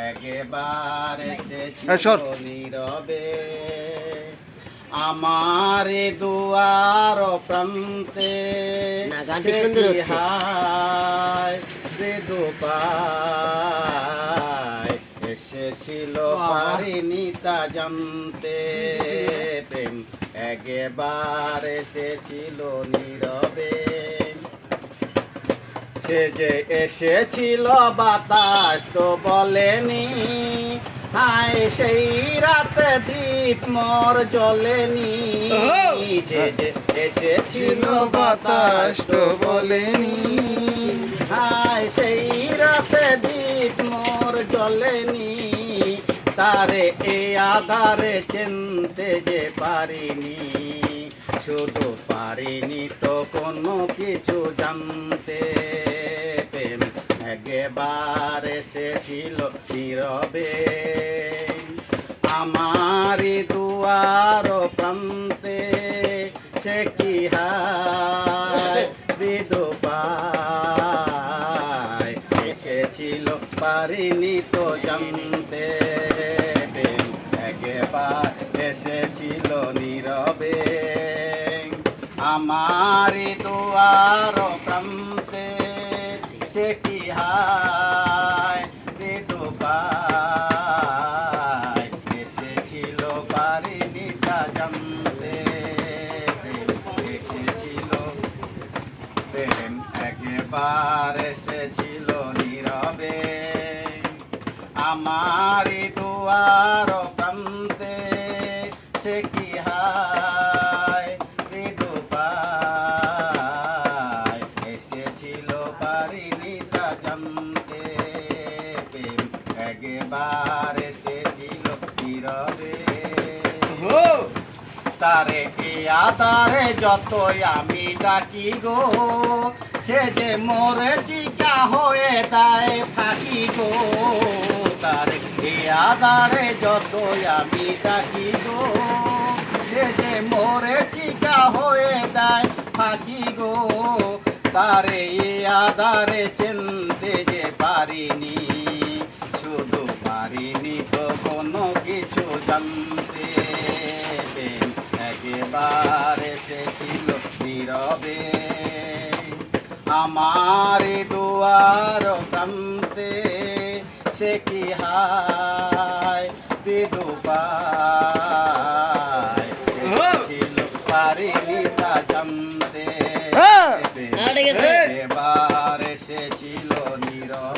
একবার এসেছিল নীরবে আমার দুয়ার প্রান্তে পায় এসেছিল পারিনি তা জানতে প্রেম একবার এসেছিল নীরবে সে যে এসেছিল বাতাস তো বলেনি হায় সেই রাতে দীপ মোর জ্বলেনি যে এসেছিল বাতাস তো বলেনি হায় সেই রাতে দীপ মোর জ্বলেনি তারে এ আধারে চিনতে যে পারিনি শুধু পারিনি তো কোনো কিছু জানতে প্রেম একবার এসেছিল নীরবে আমারি দুয়ার প্রান্তে সে কি হায় বিধবায় এসেছিল পারিনি তো জানতে প্রেম একবার এসেছিল নীরবে আমারি দুয়ার প্রান্তে সে কি হায় বিধবায় এসেছিল পারিনি তা জানতে এসেছিল প্রেম একবার এসেছিল নীরবে আমারি দুয়ার প্রান্তে সে কি হায় বিধবায় এসেছিল পারিনি তা জানতে প্রেম একবার এসেছিল নীরবে তারে এ আধারে যতই আমি ডাকি গো সে যে মোরে চিকা হয়ে দেয় ফাঁকি গো তারে এ আধারে যতই আমি ডাকি গো সে যে মোরে চিকা হয়ে দেয় ফাঁকি গো তারে এ আধারে চিনতে যে পারিনি শুধু পারিনি তো কোনো কিছু জানতে একবার এসেছিল নীরবে আমার দুয়ার প্রান্তে সে কি হায় বিধবায় এসেছিল পারিনি তা জানতে এবার এসেছিল নীরবে।